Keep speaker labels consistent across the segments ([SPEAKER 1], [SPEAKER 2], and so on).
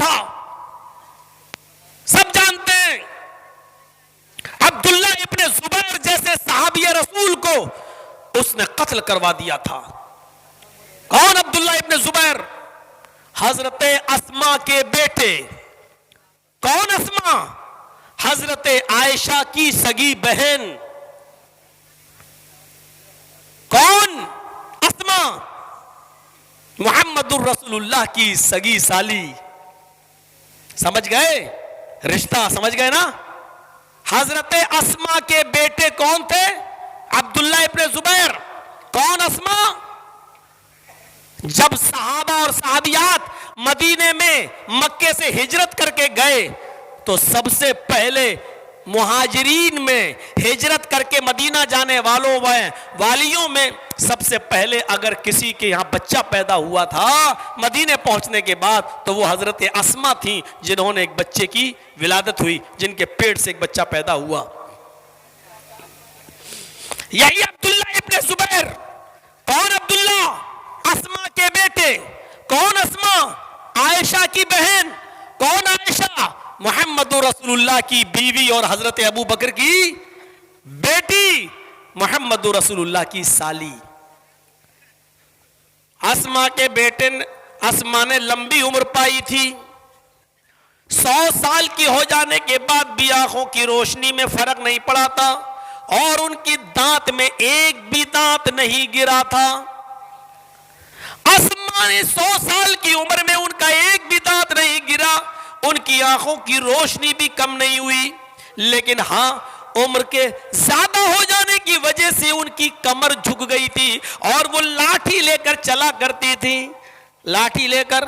[SPEAKER 1] था, सब जानते हैं। अब्दुल्ला इब्ने जुबैर जैसे सहाबी रसूल को उसने कत्ल करवा दिया था। कौन अब्दुल्ला इब्ने जुबैर? हजरत अस्मा के बेटे। कौन अस्मा? हजरत आयशा की सगी बहन। कौन? अस्मा मुहम्मदुर रसूलुल्लाह की सगी साली। समझ गए रिश्ता? समझ गए ना? हजरत अस्मा के बेटे कौन थे? अब्दुल्ला इब्ने जुबैर। कौन अस्मा? जब सहाबा और सहाबियात मदीने में मक्के से हिजरत करके गए तो सबसे पहले मुहाजिरीन में, हिजरत करके मदीना जाने वालियों में सबसे पहले अगर किसी के यहां बच्चा पैदा हुआ था मदीने पहुंचने के बाद तो वो हजरत अस्मा थी, जिन्होंने एक बच्चे की विलादत हुई, जिनके पेट से एक बच्चा पैदा हुआ। यही अब्दुल्ला इब्ने जुबैर। कौन अब्दुल्ला? अस्मा के बेटे। कौन अस्मा? आयशा की बहन। कौन आयशा? मुहम्मद रसूलुल्लाह की बीवी और हजरत अबू बकर की बेटी, मुहम्मद रसूलुल्लाह की साली। अस्मा के बेटे अस्मा ने लंबी उम्र पाई थी। 100 साल की हो जाने के बाद भी आंखों की रोशनी में फर्क नहीं पड़ा था और उनकी दांत में एक भी दांत नहीं गिरा था। अस्मा ने 100 साल की उम्र में उनका एक भी दांत नहीं गिरा, उनकी आंखों की रोशनी भी कम नहीं हुई, लेकिन हां उम्र के ज्यादा हो जाने की वजह से उनकी कमर झुक गई थी और वो लाठी लेकर चला करती थी। लाठी लेकर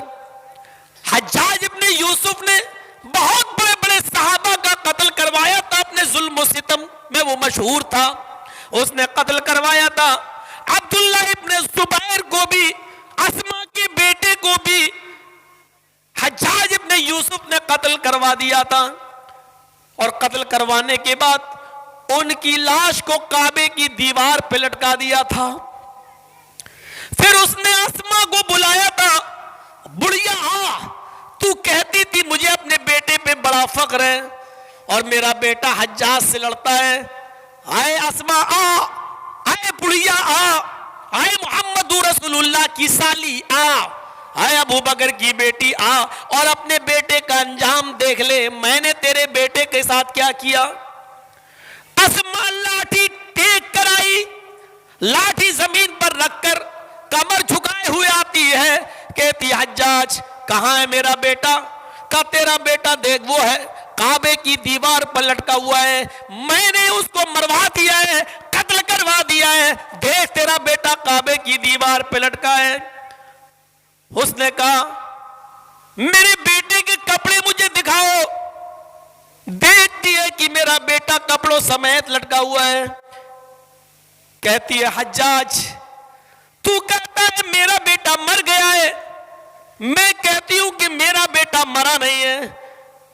[SPEAKER 1] हज्जाज इब्ने यूसुफ ने बहुत बड़े बड़े सहाबा का कत्ल करवाया था, अपने जुल्म और सितम में वो मशहूर था, उसने कत्ल करवाया था। अब्दुल्ला इब्ने जुबैर को भी, अस्मा के बेटे को भी हज्जाज इब्ने यूसुफ ने कत्ल करवा दिया था और कत्ल करवाने के बाद उनकी लाश को काबे की दीवार पे लटका दिया था। फिर उसने अस्मा को बुलाया था, बुढ़िया तू कहती थी मुझे अपने बेटे पे बड़ा फख्र है और मेरा बेटा हज्जाज से लड़ता है। आए अस्मा आ, आए बुढ़िया आ, आए मुहम्मद रसूलुल्लाह की साली आ, आए अबू बकर की बेटी आ और अपने बेटे का अंजाम देख ले, मैंने तेरे बेटे के साथ क्या किया। अस्मा लाठी टेक कर आई, लाठी जमीन पर रखकर कमर झुकाए हुए आती है, कहती हज्जाज कहां है मेरा बेटा? का तेरा बेटा देख वो है काबे की दीवार पर लटका हुआ है, मैंने उसको मरवा दिया है, कत्ल करवा दिया है, देख तेरा बेटा काबे की दीवार पर लटका है। उसने कहा मेरे बेटे के कपड़े मुझे दिखाओ। देखती है कि मेरा बेटा कपड़ों समेत लटका हुआ है। कहती है हज्जाज तू कहता है मेरा बेटा मर गया है, मैं कहती हूं कि मेरा बेटा मरा नहीं है।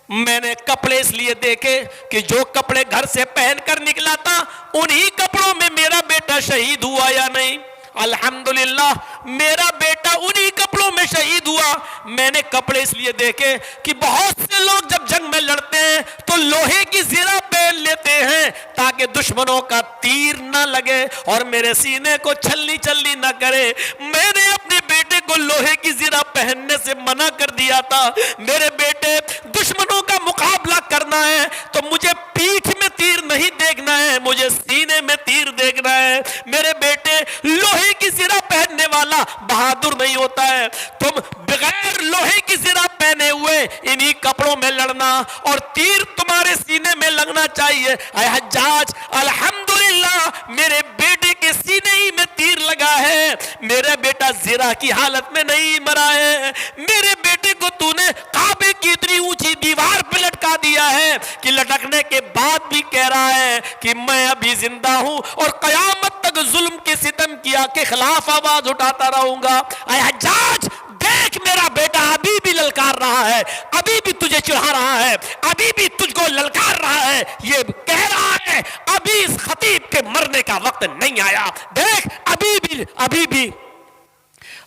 [SPEAKER 1] मैंने कपड़े इसलिए देखे कि जो कपड़े घर से पहनकर निकला था उन्हीं कपड़ों में मेरा बेटा शहीद हुआ या नहीं। अल्हम्दुलिल्लाह मेरा बेटा उन्हीं कपड़ों में शहीद हुआ। मैंने कपड़े इसलिए देखे कि बहुत से लोग जब जंग में लड़ते हैं तो लोहे की ज़िरा पहन लेते हैं ताकि दुश्मनों का तीर ना लगे और मेरे सीने को छलनी छलनी ना करे। मैंने अपने बेटे को लोहे की ज़िरा पहनने से मना कर दिया था। मेरे बेटे दुश्मनों का मुकाबला करना है तो मुझे पीठ में तीर नहीं देखना है, मुझे सीने में तीर देखना है। मेरे बेटे लोहे की ज़िरा पहनने वाला बहादुर नहीं होता है। तुम बगैर लोहे की ज़िरा पहने हुए इन्हीं कपड़ों में लड़ना और तीर तुम्हारे सीने में लगना चाहिए। ऐ हज्जाज अल्हम्दुलिल्लाह मेरे बेटे के सीने ही में तीर लगा है, मेरा बेटा ज़िरा की हालत में नहीं मरा है। मेरे बेटे को तूने काबे की इतनी ऊंची दीवार पे लटका दिया है कि लटकने के बाद भी कह रहा है कि मैं अभी जिंदा हूं और कयामत तक जुल्म के सितम किया के खिलाफ आवाज उठाता रहूंगा। ऐ हज्जाज देख मेरा बेटा अभी भी ललकार रहा है, अभी भी तुझे चिढ़ा रहा है, अभी भी तुझको ललकार रहा है, ये कह रहा है अभी इस खतीब के मरने का वक्त नहीं आया। देख अभी भी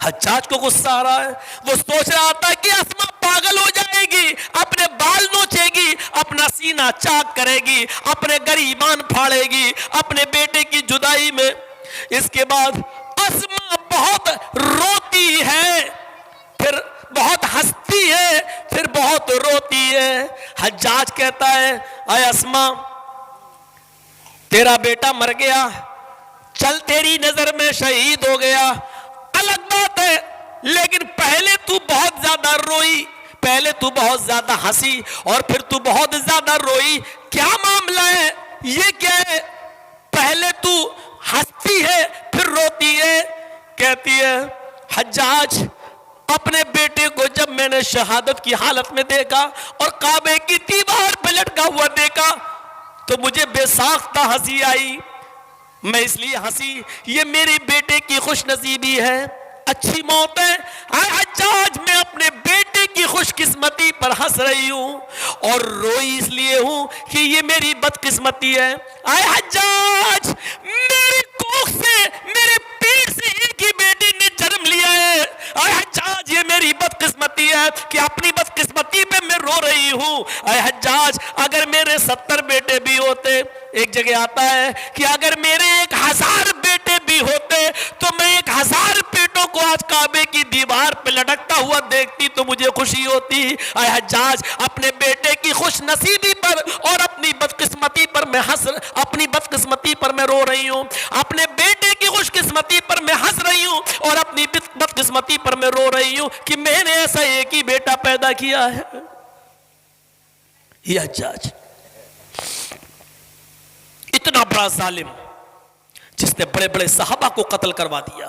[SPEAKER 1] हज्जाज को गुस्सा आ रहा है। वो सोच रहा था कि अस्मा पागल हो जाएगी, सीना चाक करेगी, अपने गरीबान फाड़ेगी अपने बेटे की जुदाई में। इसके बाद अस्मा बहुत रोती है, फिर बहुत हंसती है, फिर बहुत रोती है। हज्जाज कहता है, अय अस्मा, तेरा बेटा मर गया, चल तेरी नजर में शहीद हो गया, अलग बात है, लेकिन पहले तू बहुत ज्यादा रोई, पहले तू बहुत ज्यादा हंसी और फिर तू बहुत ज्यादा रोई। क्या मामला है, ये क्या है? पहले तू हंसती है फिर रोती है। कहती है, हज्जाज, अपने बेटे को जब मैंने शहादत की हालत में देखा और काबे की दीवार पे लटका हुआ देखा तो मुझे बेसाख्ता हंसी आई। मैं इसलिए हंसी, ये मेरे बेटे की खुशनसीबी है, अच्छी मौत है। हज्जाज, मैं अपने बेटे की खुशकिस्मती पर हंस रही हूं और रोई इसलिए हूं कि ये मेरी बदकिस्मती है। आय हज्जाज, मेरी कोख से, मेरे पेट से एक ही बेटी ने जन्म लिया है। आय हज्जाज, ये मेरी बदकिस्मती है कि अपनी बदकिस्मती पे मैं रो रही हूं। आय हज्जाज, अगर मेरे 70 बेटे भी होते, एक जगह आता है कि अगर मेरे 1000 बेटे भी होते तो मैं 1000 बेटों को आज काबे की दीवार पे लटकता हुआ देखती तो मुझे खुशी होती। आय हज्जाज, अपने बेटे की खुश नसीबी पर और अपनी बदकिस्मती पर मैं अपनी बदकिस्मती पर मैं रो रही हूं, अपने बेटे की खुशकिस्मती पर मैं हंस रही हूं और अपनी बदकिस्मती पर मैं रो रही हूं कि मैंने ऐसा एक ही बेटा पैदा किया है। ये हज्जाज इतना बड़ा जालिम जिसने बड़े बड़े सहाबा को कत्ल करवा दिया,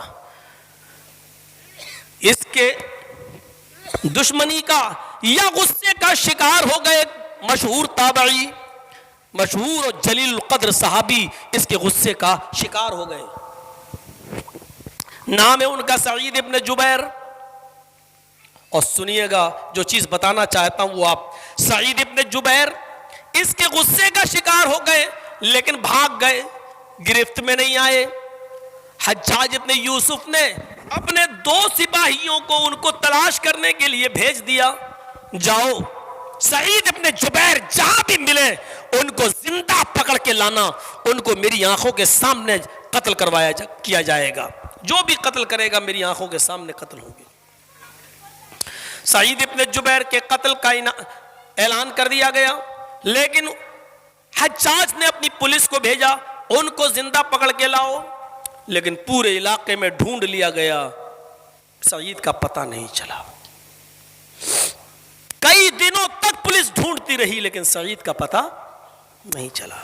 [SPEAKER 1] इसके दुश्मनी का या गुस्से का शिकार हो गए मशहूर ताबई, मशहूर और जलील कद्र सहाबी इसके गुस्से का शिकार हो गए। नाम है उनका सईद इब्न जुबैर। और सुनिएगा, जो चीज बताना चाहता हूं वो आप, सईद इब्न जुबैर इसके गुस्से का शिकार हो गए लेकिन भाग गए, गिरफ्त में नहीं आए। हज्जाज इब्न यूसुफ ने अपने 2 सिपाहियों को उनको तलाश करने के लिए भेज दिया, जाओ सईद इब्न जुबैर जहां भी मिले उनको जिंदा पकड़ के लाना, उनको मेरी आंखों के सामने कत्ल किया जाएगा, जो भी कत्ल करेगा मेरी आंखों के सामने कत्ल होंगे। सईद इब्न जुबैर के कत्ल का ऐलान कर दिया गया, लेकिन हज्जाज ने अपनी पुलिस को भेजा, उनको जिंदा पकड़ के लाओ, लेकिन पूरे इलाके में ढूंढ लिया गया, सईद का पता नहीं चला। कई दिनों तक पुलिस ढूंढती रही लेकिन सईद का पता नहीं चला।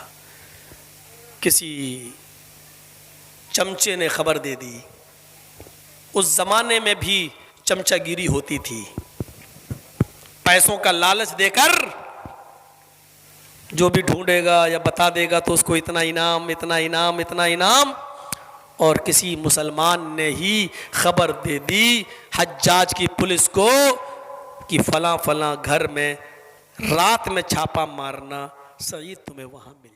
[SPEAKER 1] किसी चमचे ने खबर दे दी, उस जमाने में भी चमचागिरी होती थी, पैसों का लालच देकर जो भी ढूंढेगा या बता देगा तो उसको इतना इनाम, इतना इनाम, इतना इनाम। और किसी मुसलमान ने ही खबर दे दी हज्जाज की पुलिस को कि फला फला घर में रात में छापा मारना, सईद तुम्हें वहां मिल